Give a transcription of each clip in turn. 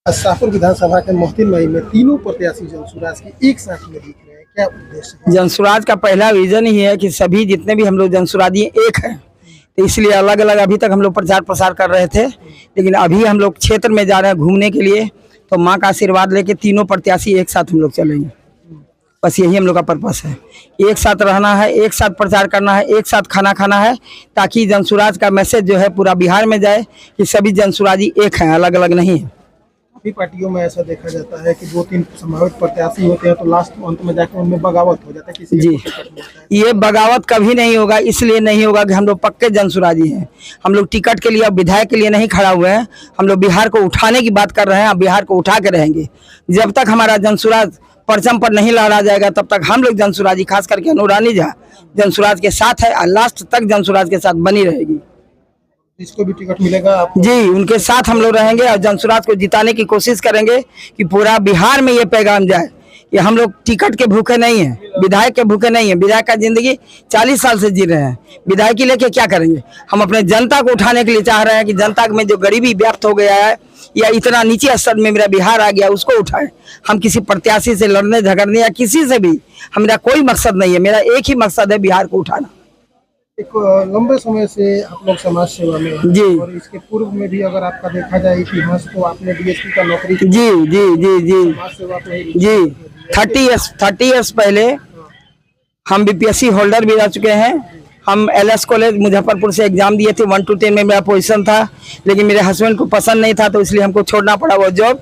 शाहपुर विधानसभा के मोहतिन मई में तीनों प्रत्याशी जनसुराज की एक साथ में दिख रहे हैं, क्या उद्देश्य है? जनसुराज का पहला विजन ही है कि सभी जितने भी हम लोग जनसुराजी एक हैं, तो इसलिए अलग अलग अभी तक हम लोग प्रचार प्रसार कर रहे थे, लेकिन अभी हम लोग क्षेत्र में जा रहे हैं घूमने के लिए, तो माँ का आशीर्वाद लेके तीनों प्रत्याशी एक साथ हम लोग चलेंगे। बस यही हम लोग का पर्पस है, एक साथ रहना है, एक साथ प्रचार करना है, एक साथ खाना खाना है, ताकि जनसुराज का मैसेज जो है पूरा बिहार में जाए कि सभी जनसुराजी एक हैं, अलग अलग नहीं है। सभी पार्टियों में ऐसा देखा जाता है कि 2-3 संभावित प्रत्याशी होते हैं तो लास्ट अंत में जाकर उनमें बगावत हो जाता है, किसी जी, को टिकट मिलता है। ये बगावत कभी नहीं होगा, इसलिए नहीं होगा कि हम लोग पक्के जनसुराजी हैं। हम लोग टिकट के लिए अब विधायक के लिए नहीं खड़ा हुए हैं, हम लोग बिहार को उठाने की बात कर रहे हैं, अब बिहार को उठा के रहेंगे। जब तक हमारा जनसुराज परचम पर नहीं लहरा जाएगा तब तक हम लोग जनसुराजी, खास करके अनुरानी झा जनसुराज के साथ है और लास्ट तक जनसुराज के साथ बनी रहेगी। जिसको भी टिकट मिलेगा आपको जी, उनके साथ हम लोग रहेंगे और जनसुराज को जिताने की कोशिश करेंगे कि पूरा बिहार में ये पैगाम जाए कि हम लोग टिकट के भूखे नहीं हैं, विधायक के भूखे नहीं हैं। विधायक का जिंदगी 40 साल से जी रहे हैं, विधायकी लेके क्या करेंगे? हम अपने जनता को उठाने के लिए चाह रहे हैं कि जनता में जो गरीबी व्याप्त हो गया है या इतना नीचे स्तर में मेरा बिहार आ गया, उसको उठाएं। हम किसी प्रत्याशी से लड़ने झगड़ने या किसी से भी हमारा कोई मकसद नहीं है, मेरा एक ही मकसद है बिहार को उठाना। एक लंबे समय से आप लोग समाज सेवा में हैं जी। और इसके पूर्व में भी अगर आपका देखा जाए इतिहास तो आपने डीएसपी का नौकरी की, जी जी जी जी समाज सेवा पे ही जी 30 ईयर्स पहले हम बीपीएससी होल्डर भी रह चुके हैं। हम एलएस कॉलेज मुजफ्फरपुर से एग्जाम दिए थे, 1 to 10 में मेरा पोजीशन था, लेकिन मेरे हस्बैंड को पसंद नहीं था तो इसलिए हमको छोड़ना पड़ा वो जॉब।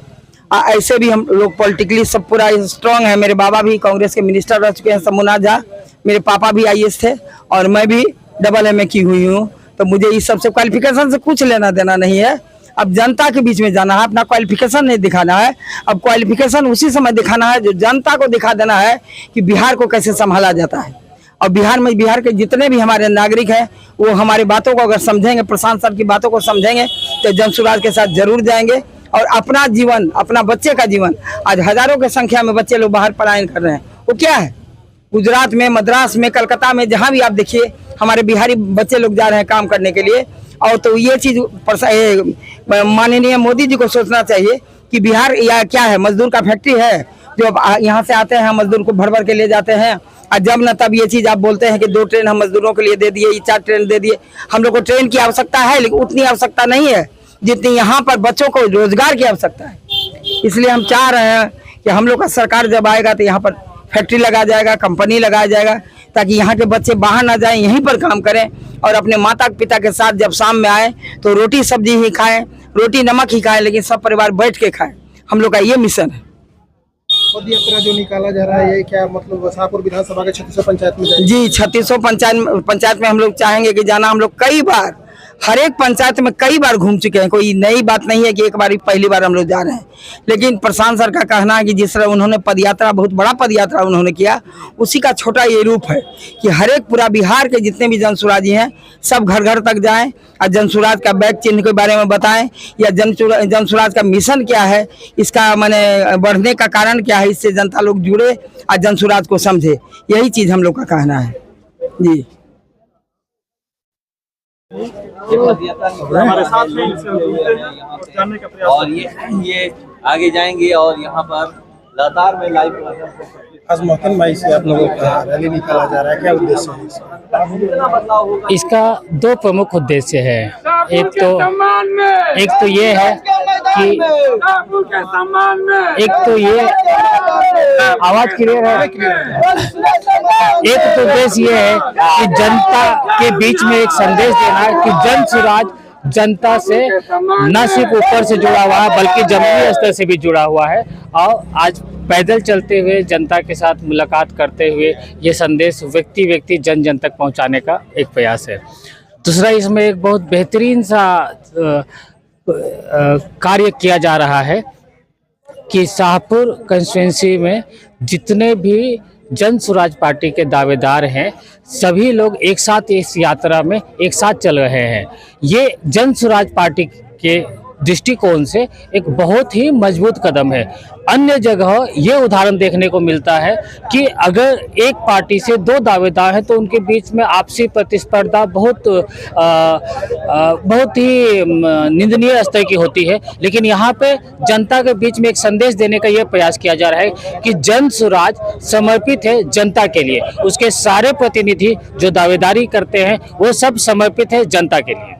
ऐसे भी हम लोग पॉलिटिकली सब पूरा स्ट्रांग है। मेरे बाबा भी कांग्रेस के मिनिस्टर रह चुके हैं, शंभुनाथ झा, मेरे पापा भी आईएएस थे और मैं भी AA की हुई हूँ, तो मुझे इस सबसे क्वालिफिकेशन से कुछ लेना देना नहीं है। अब जनता के बीच में जाना है, अपना क्वालिफिकेशन नहीं दिखाना है। अब क्वालिफिकेशन उसी समय दिखाना है जो जनता को दिखा देना है कि बिहार को कैसे संभाला जाता है। और बिहार के जितने भी हमारे नागरिक हैं वो हमारी बातों को अगर समझेंगे, प्रशांत सर की बातों को समझेंगे तो जनसुराज के साथ जरूर जाएंगे और अपना जीवन, अपना बच्चे का जीवन, आज हजारों की संख्या में बच्चे लोग बाहर पलायन कर रहे हैं, वो क्या है? गुजरात में, मद्रास में, कलकत्ता में, जहाँ भी आप देखिए हमारे बिहारी बच्चे लोग जा रहे हैं काम करने के लिए। और तो ये चीज़ माननीय मोदी जी को सोचना चाहिए कि बिहार या क्या है, मजदूर का फैक्ट्री है जो यहाँ से आते हैं मजदूर को भर भर के ले जाते हैं और जब न तब ये चीज़ आप बोलते हैं कि 2 ट्रेन हम मजदूरों के लिए दे दिए, 4 ट्रेन दे दिए। हम लोग को ट्रेन की आवश्यकता है, लेकिन उतनी आवश्यकता नहीं है जितनी यहाँ पर बच्चों को रोजगार की आवश्यकता है। इसलिए हम चाह रहे हैं कि हम लोग का सरकार जब आएगा तो यहाँ पर फैक्ट्री लगाया जाएगा, कंपनी लगाया जाएगा, ताकि यहाँ के बच्चे बाहर ना जाएं, यहीं पर काम करें और अपने माता पिता के साथ जब शाम में आए तो रोटी सब्जी ही खाएं, रोटी नमक ही खाएं, लेकिन सब परिवार बैठ के खाएं। हम लोग का ये मिशन है। पद यात्रा जो निकाला जा रहा है, ये क्या मतलब शाहपुर विधानसभा के 36 पंचायत में जाएगी? जी, 36 पंचायत में हम लोग चाहेंगे कि जाना। हम लोग कई बार हर एक पंचायत में कई बार घूम चुके हैं, कोई नई बात नहीं है कि एक बार पहली बार हम लोग जा रहे हैं। लेकिन प्रशांत सर का कहना है कि जिस तरह उन्होंने पदयात्रा, बहुत बड़ा पदयात्रा उन्होंने किया, उसी का छोटा ये रूप है कि हर एक पूरा बिहार के जितने भी जनसुराजी हैं सब घर घर तक जाएं और जनसुराज का बैग चिन्ह के बारे में बताएं या जनसुराज का मिशन क्या है, इसका माने बढ़ने का कारण क्या है, इससे जनता लोग जुड़े और जनसुराज को समझे। यही चीज़ हम लोग का कहना है। जी, हमारे साथ में जानने का प्रयास और ये आगे जाएंगे और यहाँ पर लगातार में लाइव। आज मोहतिन मई से आप लोगों का रैली निकाला जा रहा है, क्या उद्देश्य है इसका? इसका 2 प्रमुख उद्देश्य है। एक तो ये है कि एक तो ये आवाज क्लियर है। एक तो उद्देश्य ये है कि जनता के बीच में एक संदेश देना है कि जनसुराज जनता से न सिर्फ ऊपर से जुड़ा हुआ है बल्कि जमीनी स्तर से भी जुड़ा हुआ है। और आज पैदल चलते हुए जनता के साथ मुलाकात करते हुए ये संदेश व्यक्ति जन जन तक पहुंचाने का एक प्रयास है। दूसरा, इसमें एक बहुत बेहतरीन सा कार्य किया जा रहा है कि शाहपुर कंस्टिट्यूंसी में जितने भी जनसुराज पार्टी के दावेदार हैं सभी लोग एक साथ इस यात्रा में एक साथ चल रहे हैं। ये जनसुराज पार्टी के दृष्टिकोण से एक बहुत ही मजबूत कदम है। अन्य जगह ये उदाहरण देखने को मिलता है कि अगर एक पार्टी से दो दावेदार हैं तो उनके बीच में आपसी प्रतिस्पर्धा बहुत ही निंदनीय स्तर की होती है। लेकिन यहाँ पे जनता के बीच में एक संदेश देने का यह प्रयास किया जा रहा है कि जन स्वराज समर्पित है जनता के लिए। उसके सारे प्रतिनिधि जो दावेदारी करते हैं वो सब समर्पित है जनता के लिए।